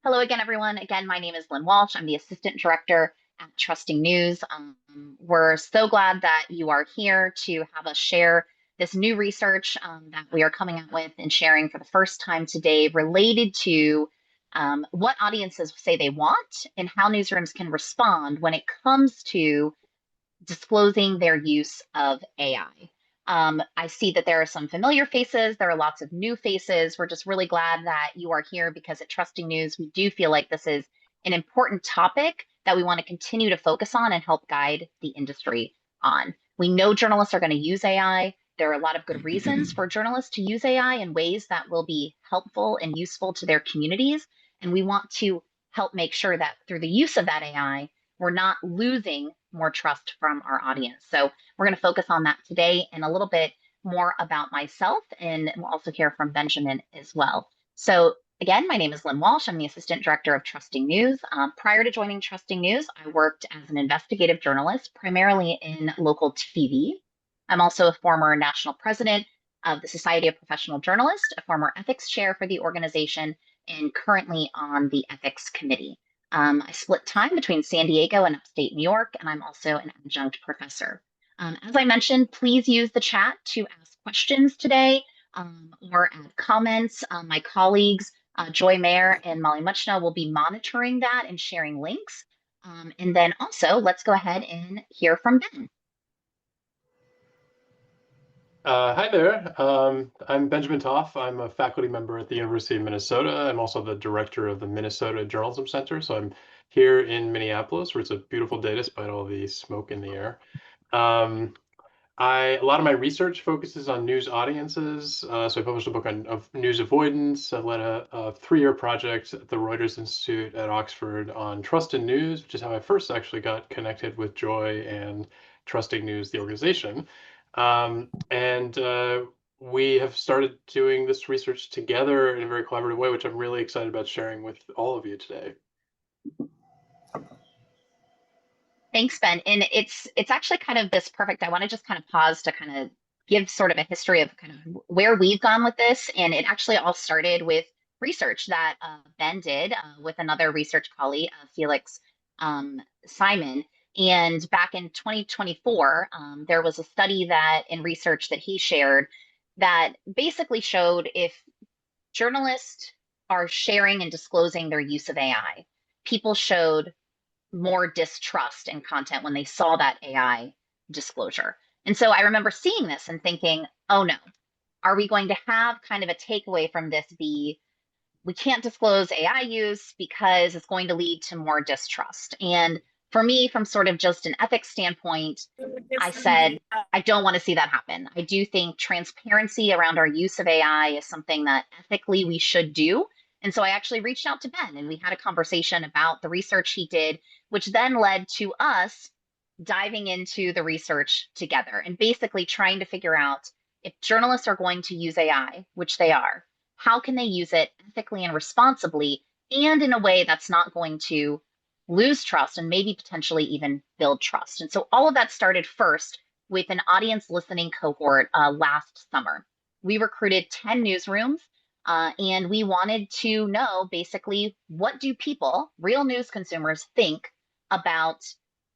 Hello again, everyone. Again, my name is Lynn Walsh. I'm the Assistant Director at Trusting News. We're so glad that you are here to have us share this new research that we are coming out with and sharing for the first time today related to what audiences say they want and how newsrooms can respond when it comes to disclosing their use of AI. I see that there are some familiar faces. There are lots of new faces. We're just really glad that you are here because at Trusting News, we do feel like this is an important topic that we want to continue to focus on and help guide the industry on. We know journalists are going to use AI. There are a lot of good reasons for journalists to use AI in ways that will be helpful and useful to their communities. And we want to help make sure that through the use of that AI, we're not losing more trust from our audience. So we're going to focus on that today and a little bit more about myself, and we'll also hear from Benjamin as well. So again, my name is Lynn Walsh. I'm the Assistant Director of Trusting News. Prior to joining Trusting News, I worked as an investigative journalist, primarily in local TV. I'm also a former national president of the Society of Professional Journalists, a former ethics chair for the organization, and currently on the ethics committee. I split time between San Diego and upstate New York, and I'm also an adjunct professor. As I mentioned, please use the chat to ask questions today or add comments. My colleagues, Joy Mayer and Molly Muchna, will be monitoring that and sharing links. And then also, let's go ahead and hear from Ben. Hi there. I'm Benjamin Toff. I'm a faculty member at the University of Minnesota. I'm also the director of the Minnesota Journalism Center. So I'm here in Minneapolis, where it's a beautiful day despite all the smoke in the air. A lot of my research focuses on news audiences. So I published a book of news avoidance. I led a 3-year project at the Reuters Institute at Oxford on trust in news, which is how I first actually got connected with Joy and Trusting News, the organization. And we have started doing this research together in a very collaborative way, which I'm really excited about sharing with all of you today. Thanks, Ben. And it's actually kind of this perfect. I want to just kind of pause to kind of give sort of a history of kind of where we've gone with this. And it actually all started with research that Ben did with another research colleague, Felix Simon. And back in 2024, there was a study that in research that he shared that basically showed if journalists are sharing and disclosing their use of AI, people showed more distrust in content when they saw that AI disclosure. And so I remember seeing this and thinking, oh no, are we going to have kind of a takeaway from this be we can't disclose AI use because it's going to lead to more distrust? And for me, from sort of just an ethics standpoint, I said, I don't want to see that happen. I do think transparency around our use of AI is something that ethically we should do. And so I actually reached out to Ben and we had a conversation about the research he did, which then led to us diving into the research together and basically trying to figure out if journalists are going to use AI, which they are, how can they use it ethically and responsibly and in a way that's not going to lose trust and maybe potentially even build trust. And so all of that started first with an audience listening cohort last summer. We recruited 10 newsrooms and we wanted to know basically what do people, real news consumers, think about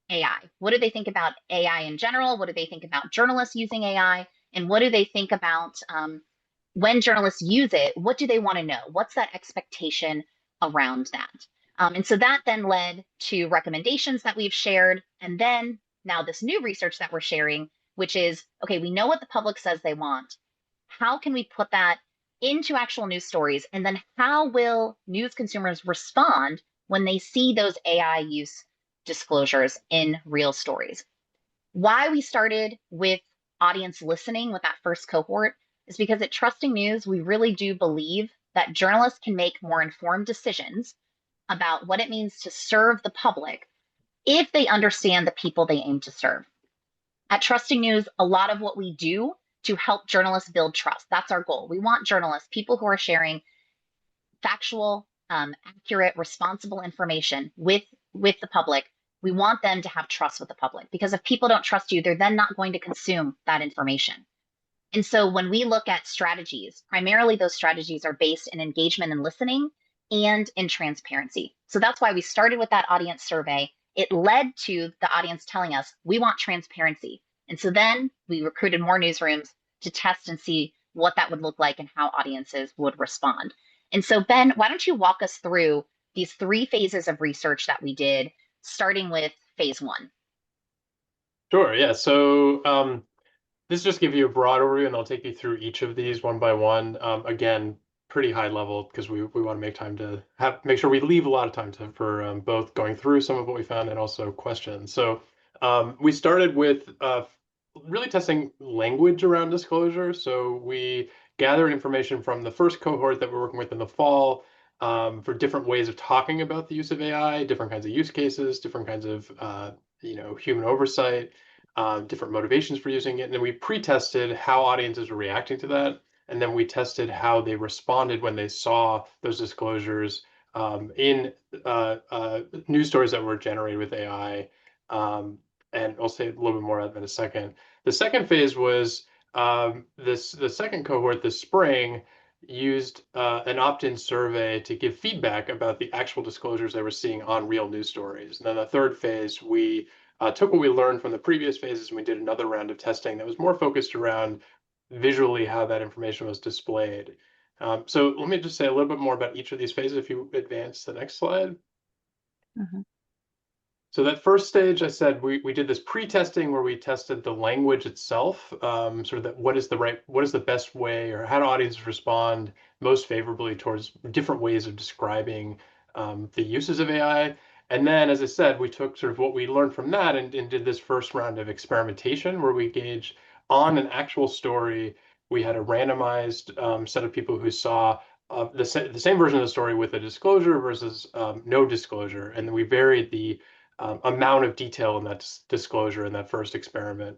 AI? What do they think about AI in general? What do they think about journalists using AI? And what do they think about when journalists use it? What do they want to know? What's that expectation around that? And so that then led to recommendations that we've shared. And then now this new research that we're sharing, which is, okay, we know what the public says they want. How can we put that into actual news stories? And then how will news consumers respond when they see those AI use disclosures in real stories? Why we started with audience listening with that first cohort is because at Trusting News, we really do believe that journalists can make more informed decisions about what it means to serve the public if they understand the people they aim to serve. At Trusting News, a lot of what we do to help journalists build trust, that's our goal. We want journalists, people who are sharing factual, accurate, responsible information with the public. We want them to have trust with the public because if people don't trust you, they're then not going to consume that information. And so when we look at strategies, primarily those strategies are based in engagement and listening and in transparency. So that's why we started with that audience survey. It led to the audience telling us we want transparency. And so then we recruited more newsrooms to test and see what that would look like and how audiences would respond. And so, Ben, why don't you walk us through these three phases of research that we did, starting with phase one? Sure. Yeah. So this just give you a broad overview, and I'll take you through each of these one by one. Again, pretty high level because we want to make time to make sure we leave a lot of time for both going through some of what we found and also questions. So we started with really testing language around disclosure. So we gathered information from the first cohort that we're working with in the fall for different ways of talking about the use of AI, different kinds of use cases, different kinds of human oversight, different motivations for using it. And then we pre-tested how audiences were reacting to that. And then we tested how they responded when they saw those disclosures in news stories that were generated with AI. And I'll say a little bit more of that in a second. The second phase was the second cohort this spring used an opt-in survey to give feedback about the actual disclosures they were seeing on real news stories. And then the third phase, we took what we learned from the previous phases and we did another round of testing that was more focused around visually how that information was displayed. So let me just say a little bit more about each of these phases if you advance the next slide. Mhm. So that first stage, I said we did this pre-testing where we tested the language itself, sort of that what is the best way, or how do audiences respond most favorably towards different ways of describing the uses of AI. And then, as I said, we took sort of what we learned from that and did this first round of experimentation where we gauge on an actual story. We had a randomized set of people who saw the same version of the story with a disclosure versus no disclosure, and then we varied the amount of detail in that disclosure in that first experiment.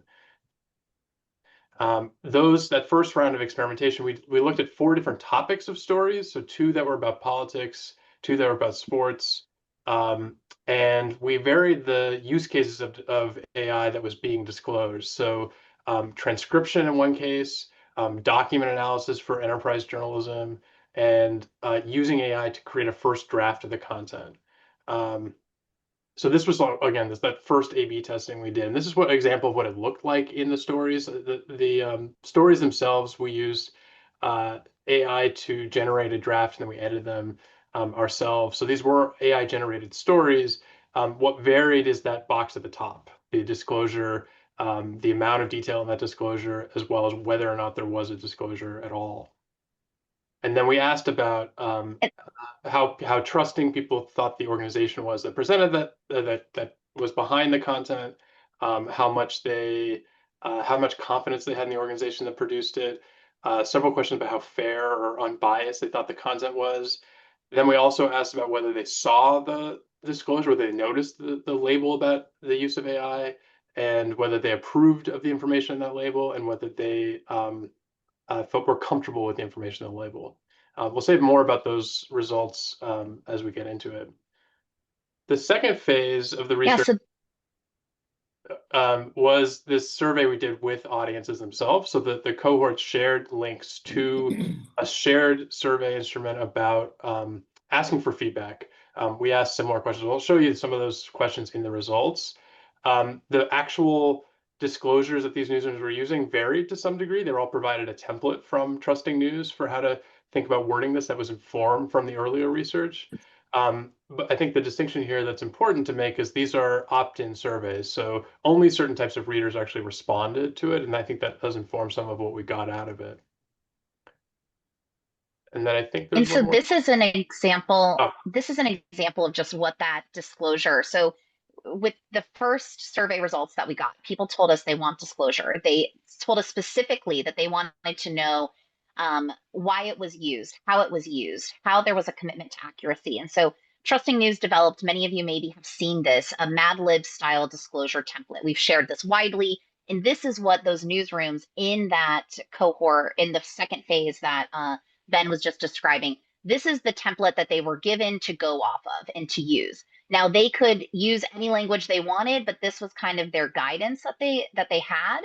That first round of experimentation, we looked at 4 different topics of stories. So 2 that were about politics, 2 that were about sports, and we varied the use cases of AI that was being disclosed. So transcription in one case, document analysis for enterprise journalism, and using AI to create a first draft of the content. So this was again that first A/B testing we did, and this is what example of what it looked like in the stories. The stories themselves, we used AI to generate a draft, and then we edited them ourselves. So these were AI generated stories. What varied is that box at the top, the disclosure, the amount of detail in that disclosure, as well as whether or not there was a disclosure at all. And then we asked about how trusting people thought the organization was that presented that was behind the content, how much how much confidence they had in the organization that produced it. Several questions about how fair or unbiased they thought the content was. Then we also asked about whether they saw the disclosure, whether they noticed the label about the use of AI, and whether they approved of the information in that label, and whether they felt were comfortable with the information in the label. We'll say more about those results as we get into it. The second phase of the Yeah, research so was this survey we did with audiences themselves. So that the cohort shared links to a shared survey instrument about asking for feedback. We asked similar questions. I'll show you some of those questions in the results. The actual disclosures that these newsrooms were using varied to some degree. They were all provided a template from Trusting News for how to think about wording this that was informed from the earlier research. But I think the distinction here that's important to make is these are opt-in surveys. So only certain types of readers actually responded to it. And I think that does inform some of what we got out of it. And then I think there's And one so more. this is an example, Oh, this is an example of just what that disclosure. So with the first survey results that we got, people told us they want disclosure. They told us specifically that they wanted to know why it was used, how it was used, how there was a commitment to accuracy. And so Trusting News developed, many of you maybe have seen this, a Mad Lib style disclosure template. We've shared this widely. And this is what those newsrooms in that cohort, in the second phase that Ben was just describing, this is the template that they were given to go off of and to use. Now they could use any language they wanted, but this was kind of their guidance that they had.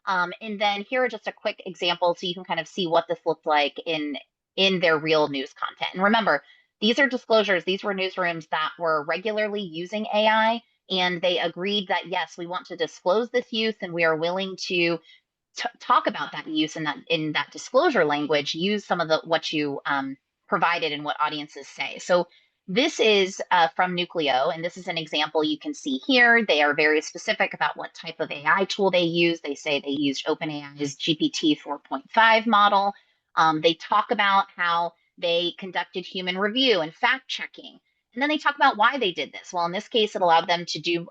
And then here are just a quick example so you can kind of see what this looked like in their real news content. And remember, these are disclosures. These were newsrooms that were regularly using AI, and they agreed that, yes, we want to disclose this use and we are willing to talk about that use in that disclosure language, use some of the what you provided and what audiences say. So this is from Nucleo, and this is an example you can see here. They are very specific about what type of AI tool they use. They say they used OpenAI's GPT 4.5 model. They talk about how they conducted human review and fact checking. And then they talk about why they did this. Well, in this case, it allowed them to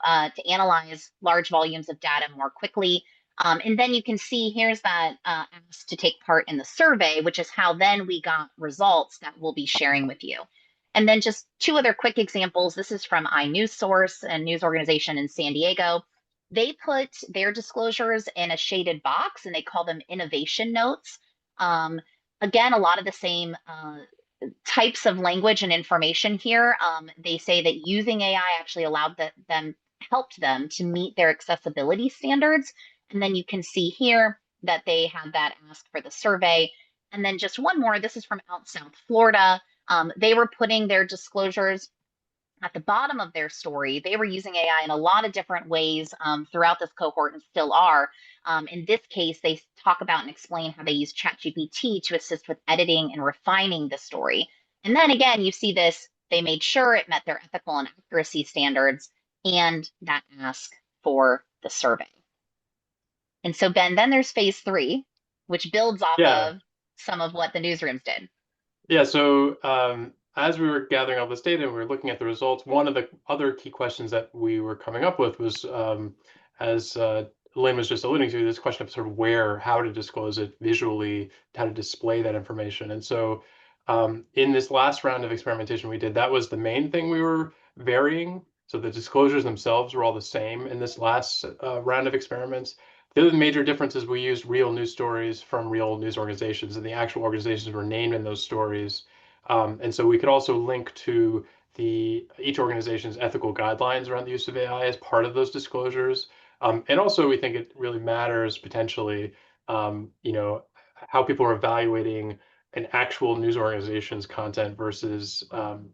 analyze large volumes of data more quickly. And then you can see here's that ask to take part in the survey, which is how then we got results that we'll be sharing with you. And then just two other quick examples. This is from iNewsSource, a news organization in San Diego. They put their disclosures in a shaded box and they call them innovation notes. Um, Again, a lot of the same types of language and information here. They say that using AI actually helped them to meet their accessibility standards. And then you can see here that they had that ask for the survey. And then just one more, this is from out South Florida. They were putting their disclosures at the bottom of their story. They were using AI in a lot of different ways throughout this cohort and still are. In this case, they talk about and explain how they use ChatGPT to assist with editing and refining the story. And then again, you see this, they made sure it met their ethical and accuracy standards and that ask for the survey. And so, Ben, then there's phase three, which builds off Yeah. of some of what the newsrooms did. Yeah, so as we were gathering all this data and we were looking at the results, one of the other key questions that we were coming up with was, as Lynn was just alluding to, this question of sort of where, how to disclose it visually, how to display that information. And so in this last round of experimentation we did, that was the main thing we were varying. So the disclosures themselves were all the same in this last round of experiments. The other major difference is we used real news stories from real news organizations, and the actual organizations were named in those stories. And so we could also link to each organization's ethical guidelines around the use of AI as part of those disclosures. And also, we think it really matters potentially, how people are evaluating an actual news organization's content versus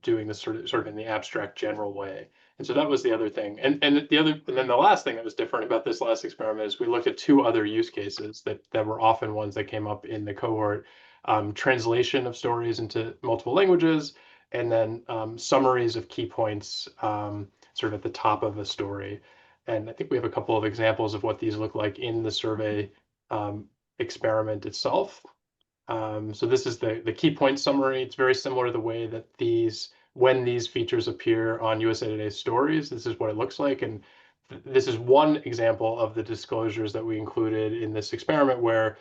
doing this sort of in the abstract general way. And so that was the other thing. And then the last thing that was different about this last experiment is we looked at two other use cases that were often ones that came up in the cohort: translation of stories into multiple languages, and then summaries of key points sort of at the top of a story. And I think we have a couple of examples of what these look like in the survey experiment itself. So this is the key point summary. It's very similar to the way that when these features appear on USA Today's stories, this is what it looks like. And this is one example of the disclosures that we included in this experiment where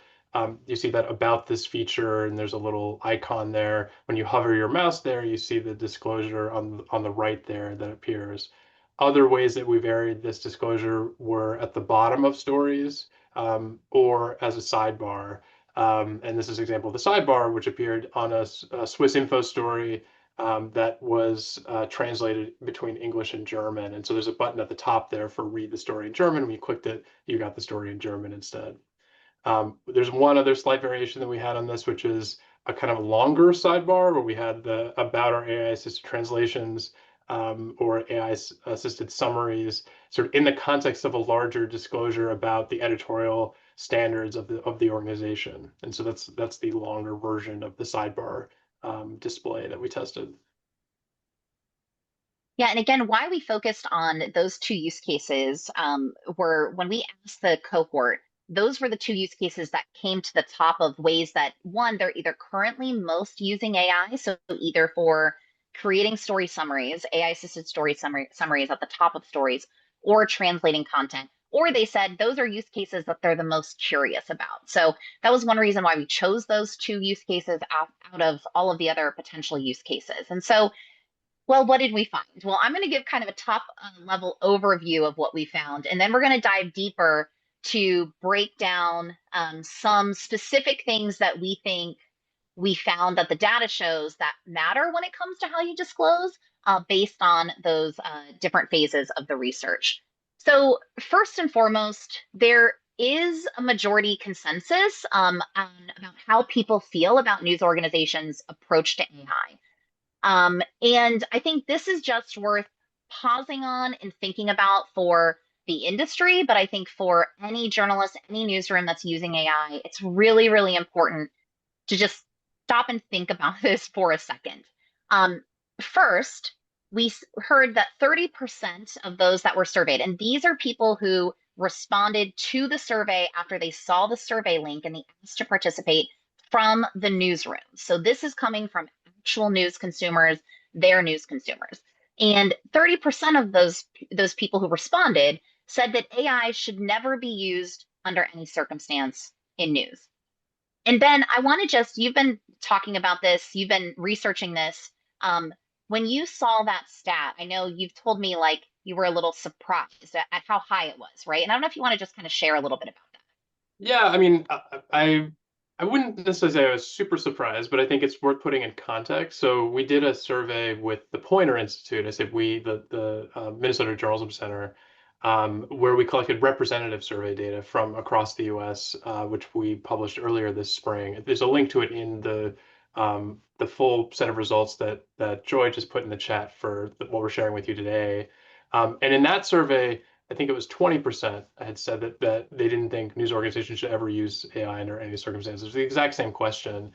you see that about this feature and there's a little icon there. When you hover your mouse there, you see the disclosure on the right there that appears. Other ways that we varied this disclosure were at the bottom of stories or as a sidebar. And this is an example of the sidebar, which appeared on a Swiss info story that was translated between English and German. And so there's a button at the top there for read the story in German. When you clicked it, you got the story in German instead. There's one other slight variation that we had on this, which is a kind of longer sidebar where we had the about our AI-assisted translations or AI-assisted summaries, sort of in the context of a larger disclosure about the editorial standards of the organization. And so that's the longer version of the sidebar display that we tested. Yeah, and again, why we focused on those two use cases were when we asked the cohort, those were the two use cases that came to the top of ways that, one, they're either currently most using AI, so either for creating story summaries, AI assisted summaries at the top of stories, or translating content. Or they said those are use cases that they're the most curious about. So that was one reason why we chose those two use cases out of all of the other potential use cases. And so well, what did we find? Well, I'm going to give kind of a top level overview of what we found, and then we're going to dive deeper to break down some specific things that we think we found that the data shows that matter when it comes to how you disclose based on those different phases of the research. So, first and foremost, there is a majority consensus on about how people feel about news organizations' approach to AI. And I think this is just worth pausing on and thinking about for the industry, but I think for any journalist, any newsroom that's using AI, it's really, really important to just stop and think about this for a second. Um, First, we heard that 30% of those that were surveyed, and these are people who responded to the survey after they saw the survey link and they asked to participate from the newsroom. So this is coming from actual news consumers, their news consumers. And 30% of those people who responded said that AI should never be used under any circumstance in news. And Ben, I want to just, you've been talking about this, you've been researching this. Um, when you saw that stat, I know you've told me like you were a little surprised at how high it was, right? And I don't know if you want to just kind of share a little bit about that. Yeah, I mean, I wouldn't necessarily say I was super surprised, but I think it's worth putting in context. So we did a survey with the Poynter Institute. I said we, the Minnesota Journalism Center, where we collected representative survey data from across the U.S., which we published earlier this spring. There's a link to it in the full set of results that Joy just put in the chat for what we're sharing with you today. And in that survey, I think it was 20% had said that they didn't think news organizations should ever use AI under any circumstances. The exact same question.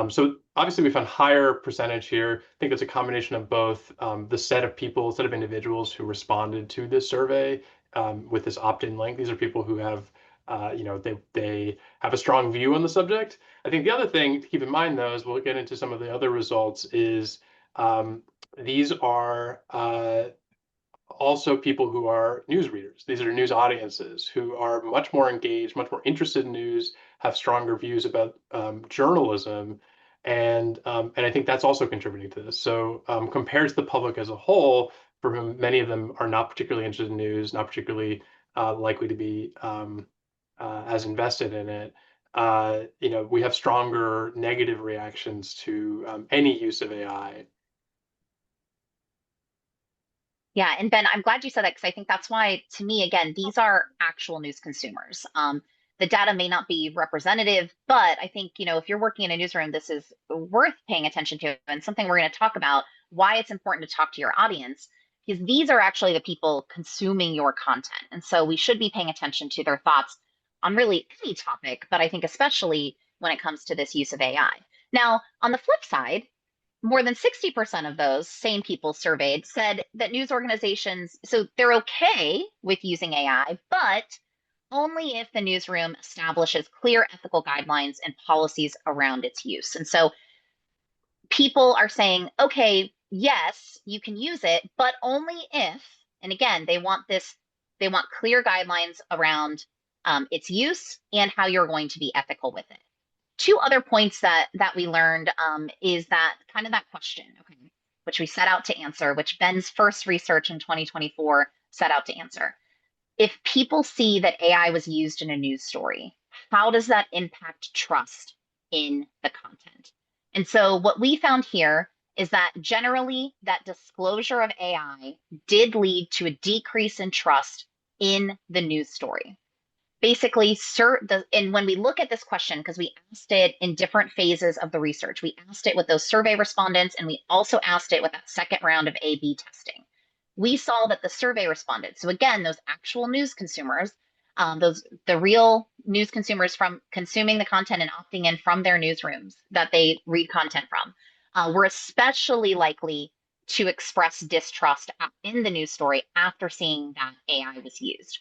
So obviously we found higher percentage here. I think it's a combination of both the set of people, set of individuals who responded to this survey with this opt-in link. These are people who have, they have a strong view on the subject. I think the other thing to keep in mind, though, as we'll get into some of the other results, is these are also people who are news readers. These are news audiences who are much more engaged, much more interested in news, have stronger views about journalism, and I think that's also contributing to this. So compared to the public as a whole, for whom many of them are not particularly interested in news, not particularly likely to be as invested in it, we have stronger negative reactions to any use of AI. Yeah, and Ben, I'm glad you said that because I think that's why, to me, again, these are actual news consumers. The data may not be representative, but I think, if you're working in a newsroom, this is worth paying attention to and something we're going to talk about why it's important to talk to your audience because these are actually the people consuming your content. And so we should be paying attention to their thoughts on really any topic, but I think especially when it comes to this use of AI. Now, on the flip side, more than 60% of those same people surveyed said that news organizations, so they're okay with using AI, but only if the newsroom establishes clear ethical guidelines and policies around its use. And so people are saying, okay, yes, you can use it, but only if, and again, they want clear guidelines around its use and how you're going to be ethical with it. Two other points that we learned is that kind of that question, okay, which we set out to answer, which Ben's first research in 2024 set out to answer. If people see that AI was used in a news story, how does that impact trust in the content? And so what we found here is that generally that disclosure of AI did lead to a decrease in trust in the news story basically, and when we look at this question, because we asked it in different phases of the research, we asked it with those survey respondents, and we also asked it with that second round of A/B testing. We saw that the survey respondents, so again, those actual news consumers, the real news consumers from consuming the content and opting in from their newsrooms that they read content from, were especially likely to express distrust in the news story after seeing that AI was used.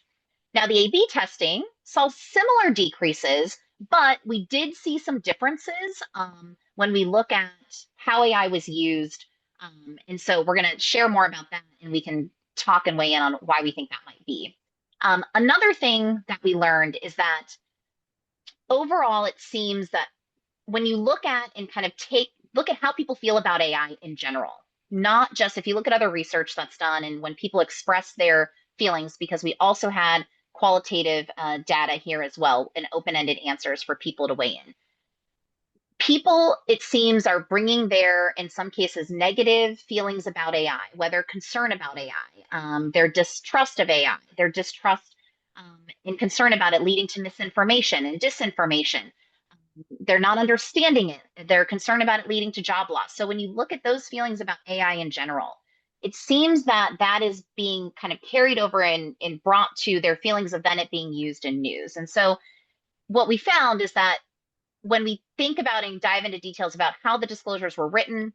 Now, the A/B testing saw similar decreases, but we did see some differences when we look at how AI was used. And so we're going to share more about that and we can talk and weigh in on why we think that might be. Another thing that we learned is that overall, it seems that when you look at and kind of look at how people feel about AI in general, not just if you look at other research that's done and when people express their feelings, because we also had qualitative data here as well and open-ended answers for people to weigh in. People, it seems, are bringing their, in some cases, negative feelings about AI, whether concern about AI, their distrust of AI, their distrust and concern about it leading to misinformation and disinformation. they're not understanding it. They're concerned about it leading to job loss. So when you look at those feelings about AI in general, it seems that that is being kind of carried over and brought to their feelings of then it being used in news. And so what we found is that when we think about and dive into details about how the disclosures were written,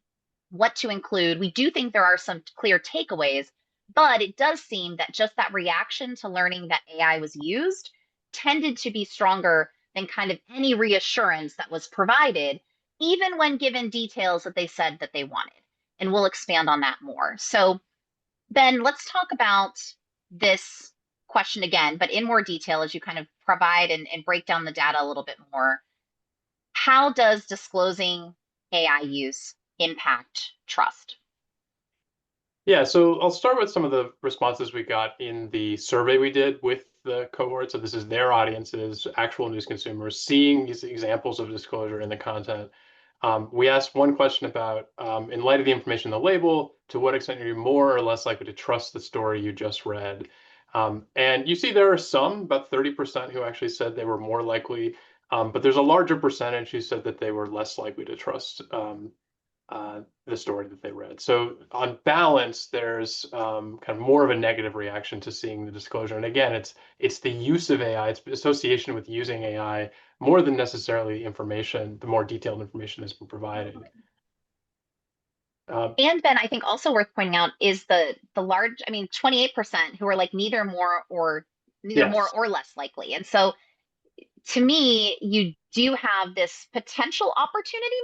what to include, we do think there are some clear takeaways, but it does seem that just that reaction to learning that AI was used tended to be stronger than kind of any reassurance that was provided, even when given details that they said that they wanted. And we'll expand on that more. So, Ben, let's talk about this question again, but in more detail as you kind of provide and break down the data a little bit more. How does disclosing AI use impact trust? Yeah, so I'll start with some of the responses we got in the survey we did with the cohort. So this is their audiences, actual news consumers, seeing these examples of disclosure in the content. We asked one question about, in light of the information in the label, to what extent are you more or less likely to trust the story you just read? And you see there are some, about 30%, who actually said they were more likely, but there's a larger percentage who said that they were less likely to trust the story that they read. So on balance, there's kind of more of a negative reaction to seeing the disclosure. And again, it's the use of AI, it's association with using AI more than necessarily information, the more detailed information that's been provided. Um, And Ben, I think also worth pointing out is the large, I mean, 28% who are like neither more yes, or less likely. And so to me, you do have this potential opportunity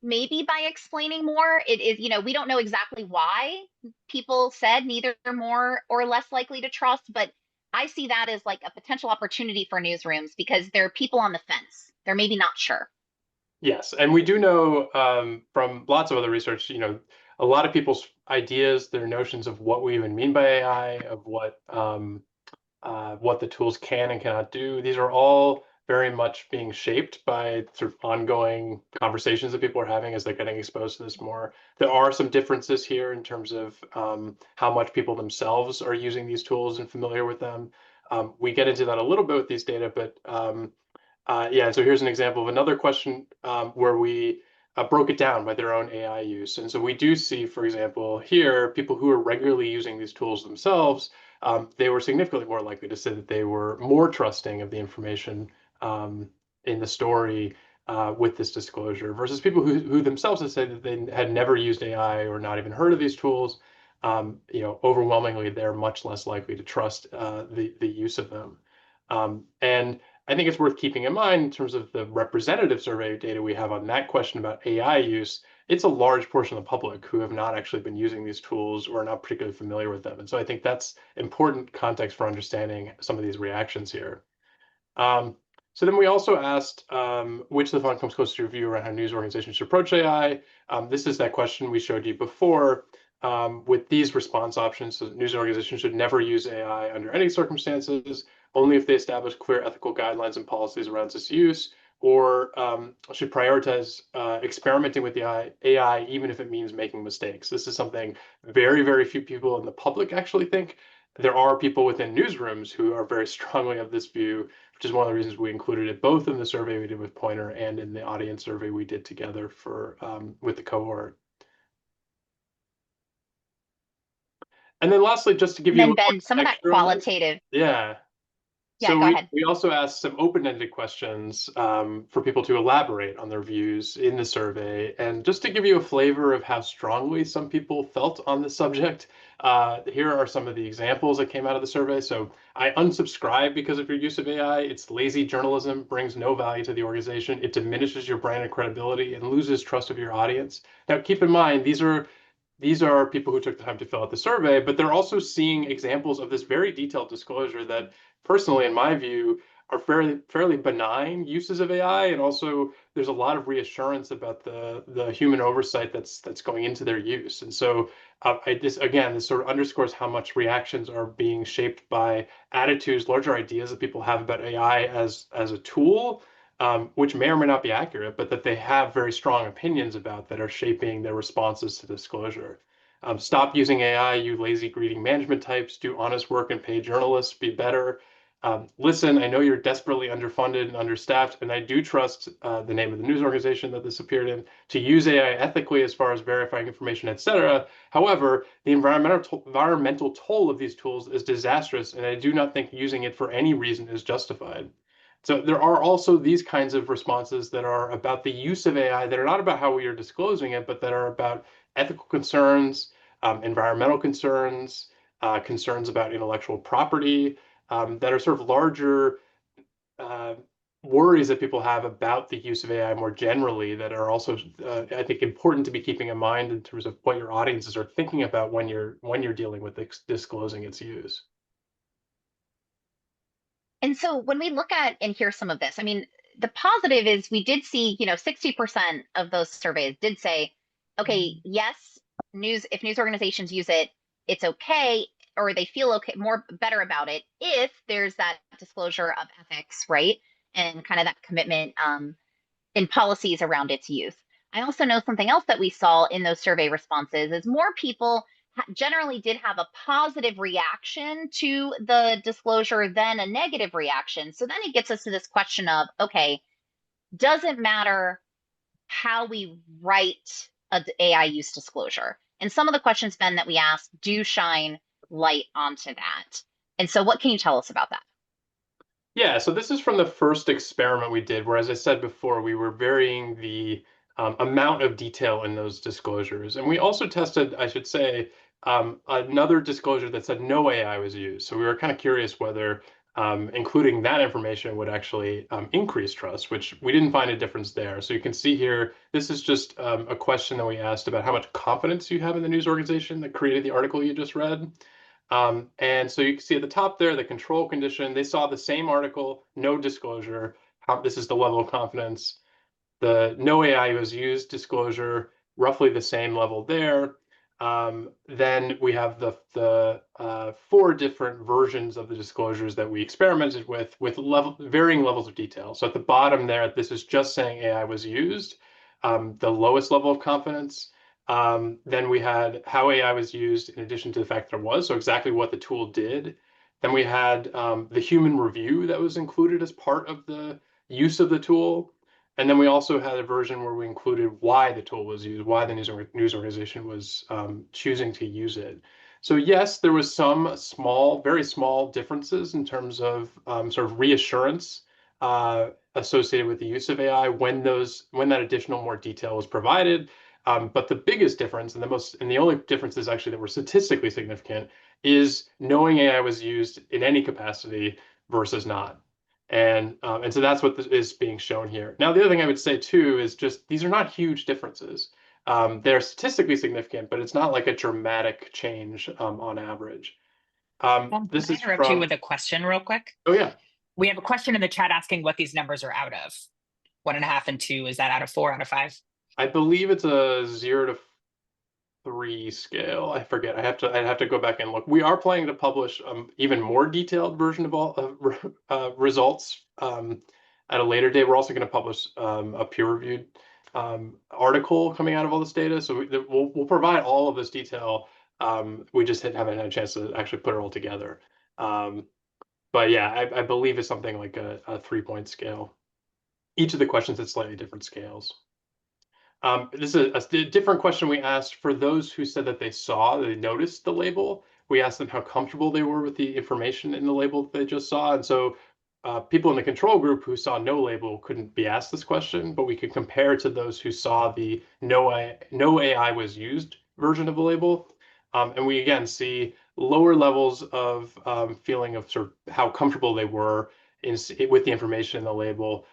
maybe by explaining more. It is, we don't know exactly why people said neither more or less likely to trust, but I see that as like a potential opportunity for newsrooms because there are people on the fence. They're maybe not sure. yes, and we do know from lots of other research, a lot of people's ideas, their notions of what we even mean by AI, of what the tools can and cannot do. These are all very much being shaped by sort of ongoing conversations that people are having as they're getting exposed to this more. There are some differences here in terms of how much people themselves are using these tools and familiar with them. We get into that a little bit with these data, but yeah, so here's an example of another question where we broke it down by their own AI use. And so we do see, for example, here, people who are regularly using these tools themselves, they were significantly more likely to say that they were more trusting of the information um, in the story with this disclosure versus people who themselves have said that they had never used AI or not even heard of these tools. Overwhelmingly, they're much less likely to trust the use of them. And I think it's worth keeping in mind in terms of the representative survey data we have on that question about AI use. It's a large portion of the public who have not actually been using these tools or are not particularly familiar with them. And so I think that's important context for understanding some of these reactions here. Um, so then we also asked which of the fund comes closer to your view around how news organizations should approach AI. This is that question we showed you before with these response options. So news organizations should never use AI under any circumstances, only if they establish clear ethical guidelines and policies around its use, or should prioritize experimenting with the AI, even if it means making mistakes. This is something very, very few people in the public actually think. There are people within newsrooms who are very strongly of this view, which is one of the reasons we included it both in the survey we did with Pointer and in the audience survey we did together for with the cohort. And then lastly, just to give And you a then little Ben, some of more that texture on this, qualitative, yeah. yeah, So go we, ahead. we also asked some open-ended questions for people to elaborate on their views in the survey. And just to give you a flavor of how strongly some people felt on the subject, here are some of the examples that came out of the survey. So I unsubscribe because of your use of AI. It's lazy journalism, brings no value to the organization. It diminishes your brand and credibility and loses trust of your audience. Now, keep in mind, these are people who took the time to fill out the survey, but they're also seeing examples of this very detailed disclosure that personally, in my view, are fairly benign uses of AI, and also there's a lot of reassurance about the human oversight that's going into their use. And so, this sort of underscores how much reactions are being shaped by attitudes, larger ideas that people have about AI as a tool, which may or may not be accurate, but that they have very strong opinions about that are shaping their responses to disclosure. Stop using AI, you lazy, greedy management types. Do honest work and pay journalists. Be better. Listen, I know you're desperately underfunded and understaffed, and I do trust the name of the news organization that this appeared in to use AI ethically as far as verifying information, etc. However, the environmental toll of these tools is disastrous, and I do not think using it for any reason is justified. So there are also these kinds of responses that are about the use of AI that are not about how we are disclosing it, but that are about ethical concerns, environmental concerns, concerns about intellectual property, that are sort of larger uh, worries that people have about the use of AI more generally that are also, I think, important to be keeping in mind in terms of what your audiences are thinking about when you're dealing with disclosing its use. And so when we look at and hear some of this, I mean, the positive is we did see, 60% of those surveys did say, okay, yes, if news organizations use it, it's okay, or they feel okay, more better about it if there's that disclosure of ethics, right? And kind of that commitment in policies around its use. I also know something else that we saw in those survey responses is more people generally did have a positive reaction to the disclosure than a negative reaction. So then it gets us to this question of, okay, does it matter how we write a AI use disclosure? And some of the questions, Ben, that we asked do shine light onto that. And so what can you tell us about that? Yeah, so this is from the first experiment we did, where, as I said before, we were varying the amount of detail in those disclosures. And we also tested, I should say, another disclosure that said no AI was used. So we were kind of curious whether including that information would actually increase trust, which we didn't find a difference there. So you can see here, this is just a question that we asked about how much confidence you have in the news organization that created the article you just read. And so you can see at the top there, the control condition, they saw the same article, no disclosure. This is the level of confidence. The no AI was used disclosure, roughly the same level there. Then we have the four different versions of the disclosures that we experimented with varying levels of detail. So at the bottom there, this is just saying AI was used, the lowest level of confidence. Then we had how AI was used in addition to the fact that it was, so exactly what the tool did. Then we had the human review that was included as part of the use of the tool. And then we also had a version where we included why the tool was used, why the news organization was choosing to use it. So yes, there was some small, very small differences in terms of sort of reassurance associated with the use of AI when that additional more detail was provided. But the biggest difference and the only differences actually that were statistically significant is knowing AI was used in any capacity versus not. And so that's what is being shown here. Now, the other thing I would say too is just these are not huge differences. They're statistically significant, but it's not like a dramatic change on average. Can This I is interrupt you from, with a question real quick? oh yeah, We have a question in the chat asking what these numbers are out of. 1.5 and 2. Is that out of 4, out of 5? I believe it's a 0 to 3 scale. I forget. I'd have to go back and look. We are planning to publish even more detailed version of all results at a later date. We're also going to publish a peer-reviewed article coming out of all this data. So we'll provide all of this detail. We just haven't had a chance to actually put it all together. But yeah, I believe it's something like a 3-point scale. Each of the questions at slightly different scales. This is a different question we asked for those who said that they noticed the label. We asked them how comfortable they were with the information in the label that they just saw. And so people in the control group who saw no label couldn't be asked this question, but we could compare to those who saw the no AI was used version of the label. And we again see lower levels of feeling of sort of how comfortable they were with the information in the label.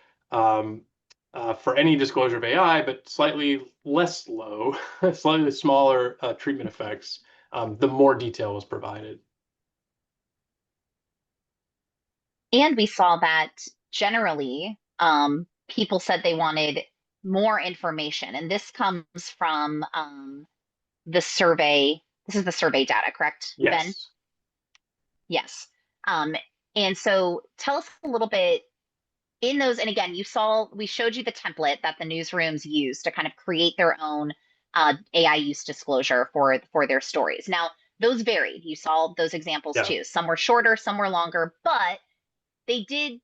For any disclosure of AI, but slightly less low, slightly smaller treatment effects, the more detail was provided. And we saw that generally, people said they wanted more information. And this comes from the survey. This is the survey data, correct, Ben? Yes. Yes. Um, and so tell us a little bit in those. And again, we showed you the template that the newsrooms use to kind of create their own AI use disclosure for their stories. Now, those varied. You saw those examples Yeah. too. Some were shorter, some were longer, but they did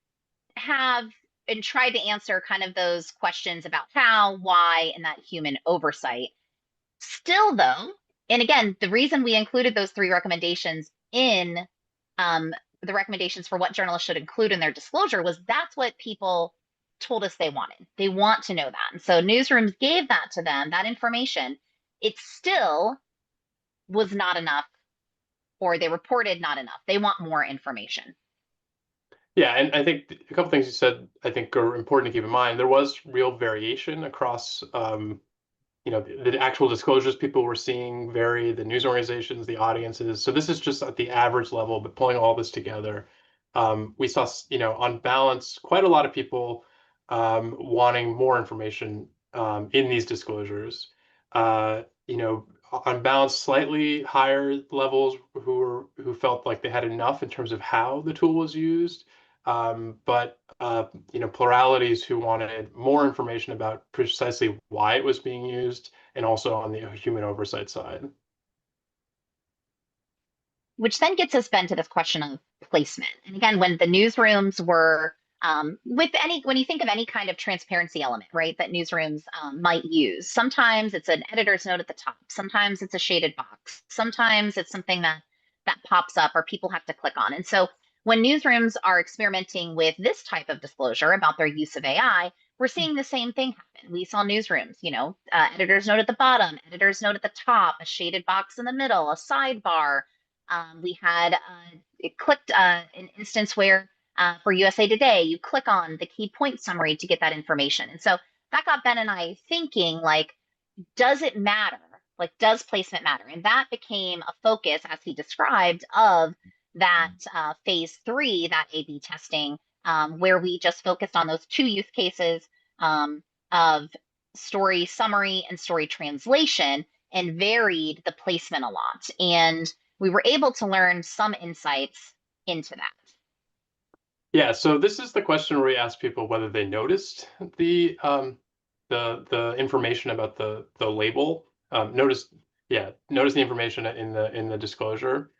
have and tried to answer kind of those questions about how, why, and that human oversight. Still, though, and again, the reason we included those three recommendations in the recommendations for what journalists should include in their disclosure was that's what people told us they wanted. They want to know that. And so newsrooms gave that to them, that information. It still was not enough, or they reported not enough. They want more information. Yeah, and I think a couple things you said I think are important to keep in mind. There was real variation across the actual disclosures people were seeing vary, the news organizations, the audiences. So this is just at the average level, but pulling all this together, we saw, on balance, quite a lot of people wanting more information in these disclosures. On balance, slightly higher levels who felt like they had enough in terms of how the tool was used. But pluralities who wanted more information about precisely why it was being used, and also on the human oversight side. Which then gets us, Ben, to this question of placement. And again, when the newsrooms were when you think of any kind of transparency element, right, that newsrooms might use, sometimes it's an editor's note at the top, sometimes it's a shaded box, sometimes it's something that pops up or people have to click on. And so when newsrooms are experimenting with this type of disclosure about their use of AI, we're seeing the same thing happen. We saw newsrooms, editor's note at the bottom, editor's note at the top, a shaded box in the middle, a sidebar. We had it clicked an instance where for USA Today, you click on the key point summary to get that information. And so that got Ben and I thinking, like, does it matter? Like, does placement matter? And that became a focus, as he described, of that phase 3, that A/B testing, where we just focused on those two use cases of story summary and story translation and varied the placement a lot. And we were able to learn some insights into that. Yeah, so this is the question where we ask people whether they noticed the information about the label. Notice the information in the disclosure,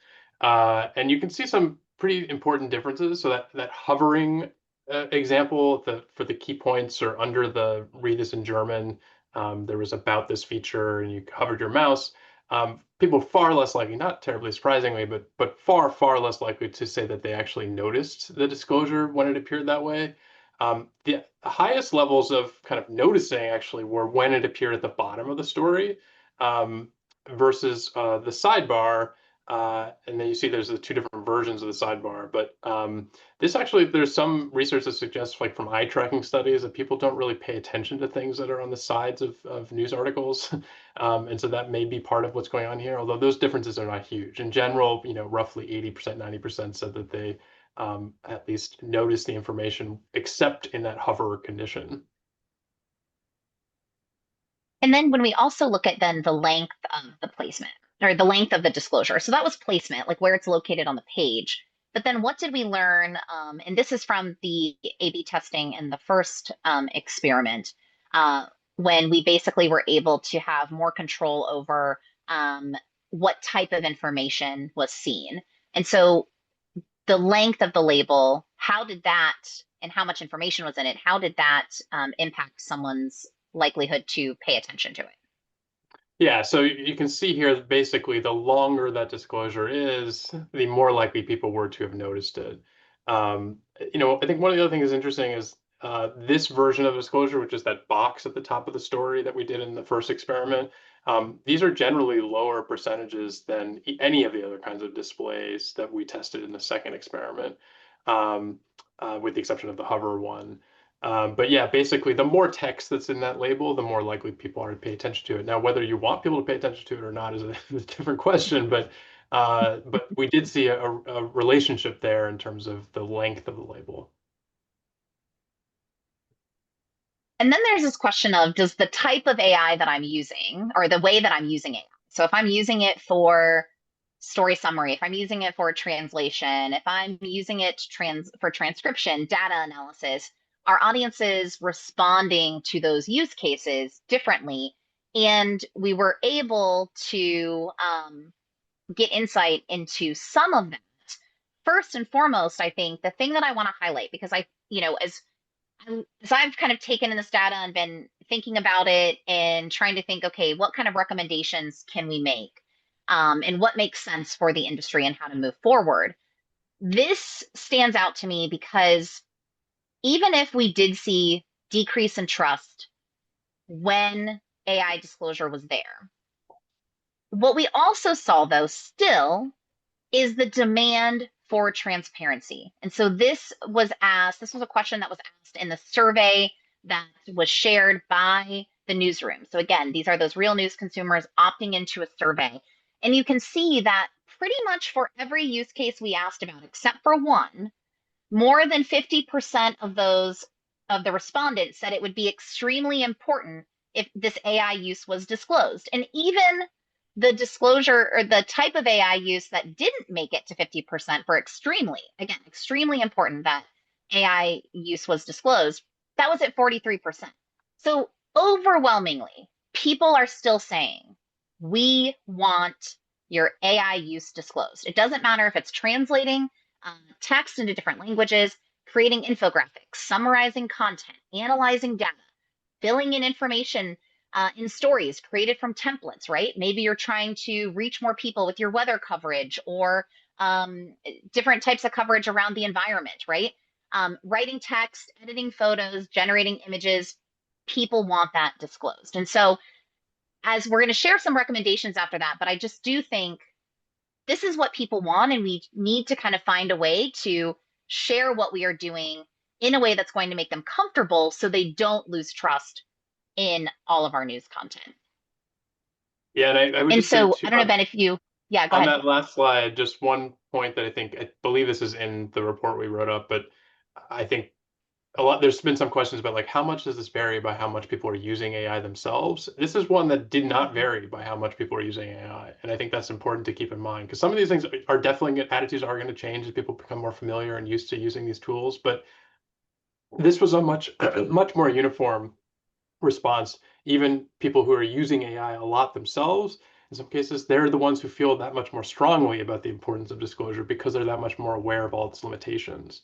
and you can see some pretty important differences. So that hovering example for the key points, or under the read this in German, there was about this feature, and you hovered your mouse. People far less likely, not terribly surprisingly, but far less likely to say that they actually noticed the disclosure when it appeared that way. The highest levels of kind of noticing actually were when it appeared at the bottom of the story, versus the sidebar. And then you see there's the two different versions of the sidebar. But this actually, there's some research that suggests, like from eye tracking studies, that people don't really pay attention to things that are on the sides of news articles. And so that may be part of what's going on here, although those differences are not huge. In general, roughly 80%, 90% said that they at least notice the information, except in that hover condition. And then when we also look at then the length of the placement, or the length of the disclosure. So that was placement, like where it's located on the page. But then what did we learn? And this is from the A/B testing in the first experiment, when we basically were able to have more control over what type of information was seen. And so the length of the label, how did that, and how much information was in it, how did that impact someone's likelihood to pay attention to it? Yeah, so you can see here that basically the longer that disclosure is, the more likely people were to have noticed it. I think one of the other things that's interesting is this version of disclosure, which is that box at the top of the story that we did in the first experiment. These are generally lower percentages than any of the other kinds of displays that we tested in the second experiment, with the exception of the hover one. But yeah, basically, the more text that's in that label, the more likely people are to pay attention to it. Now, whether you want people to pay attention to it or not is a different question. But we did see a relationship there in terms of the length of the label. And then there's this question of, does the type of AI that I'm using, or the way that I'm using it, so if I'm using it for story summary, if I'm using it for translation, if I'm using it for transcription, data analysis, are audiences responding to those use cases differently? And we were able to get insight into some of that first and foremost, I think the thing that I want to highlight, because as I've kind of taken in this data and been thinking about it and trying to think, okay, what kind of recommendations can we make? And what makes sense for the industry and how to move forward. This stands out to me because even if we did see decrease in trust when AI disclosure was there, what we also saw, though, still is the demand for transparency. And so this was a question that was asked in the survey that was shared by the newsroom. So again, these are those real news consumers opting into a survey. And you can see that pretty much for every use case we asked about, except for one, more than 50% of the respondents said it would be extremely important if this AI use was disclosed. And even the disclosure or the type of AI use that didn't make it to 50% for extremely important that AI use was disclosed, that was at 43%. So overwhelmingly, people are still saying, we want your AI use disclosed. It doesn't matter if it's translating text into different languages, creating infographics, summarizing content, analyzing data, filling in information in stories created from templates, right? Maybe you're trying to reach more people with your weather coverage or different types of coverage around the environment, right? Writing text, editing photos, generating images, people want that disclosed. And so as we're going to share some recommendations after that, but I just do think this is what people want, and we need to kind of find a way to share what we are doing in a way that's going to make them comfortable so they don't lose trust in all of our news content. Yeah, and I would And just say so too, I don't know, Ben, yeah, go on ahead. that last slide, just one point that I believe this is in the report we wrote up, but I think there's been some questions about like how much does this vary by how much people are using AI themselves. This is one that did not vary by how much people are using AI, and I think that's important to keep in mind because some of these things are definitely attitudes are going to change as people become more familiar and used to using these tools. But this was a much much more uniform response. Even people who are using AI a lot themselves, in some cases, they're the ones who feel that much more strongly about the importance of disclosure because they're that much more aware of all its limitations.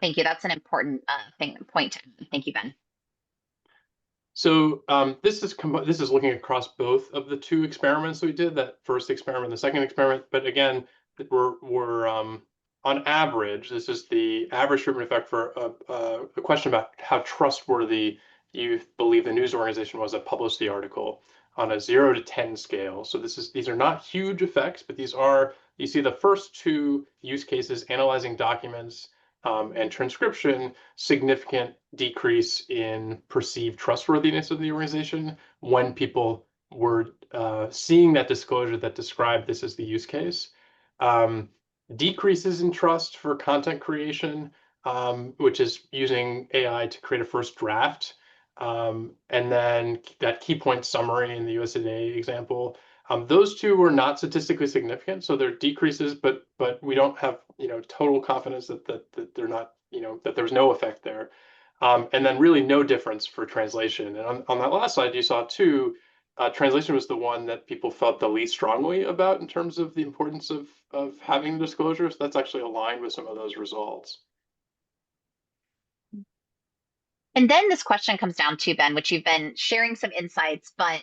Thank you. That's an important point to add. Thank you, Ben. So this is looking across both of the two experiments we did, that first experiment, the second experiment. But again, we're on average, this is the average treatment effect for a question about how trustworthy you believe the news organization was that published the article on a 0 to 10 scale. So these are not huge effects, but you see the first two use cases, analyzing documents and transcription, significant decrease in perceived trustworthiness of the organization when people were seeing that disclosure that described this as the use case. Decreases in trust for content creation, which is using AI to create a first draft. And then that key point summary in the USA Today example, those two were not statistically significant, so they're decreases, but we don't have total confidence that they're not that there's no effect there, and then really no difference for translation. And on that last slide, you saw too. Translation was the one that people felt the least strongly about in terms of the importance of having disclosures. That's actually aligned with some of those results. And then this question comes down to, Ben, which you've been sharing some insights, but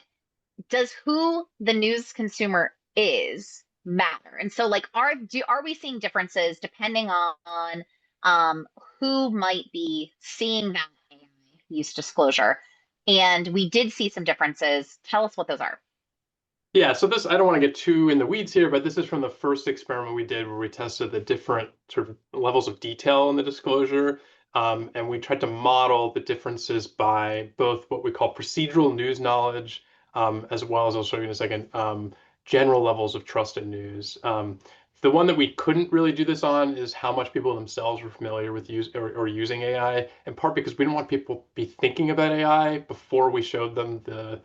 does who the news consumer is matter? And so like are we seeing differences depending on who might be seeing that AI use disclosure? And we did see some differences. Tell us what those are. Yeah, so I don't want to get too in the weeds here, but this is from the first experiment we did where we tested the different sort of levels of detail in the disclosure. And we tried to model the differences by both what we call procedural news knowledge, as well as I'll show you in a second, general levels of trust in news. The one that we couldn't really do this on is how much people themselves were familiar with using AI, in part because we didn't want people to be thinking about AI before we showed them the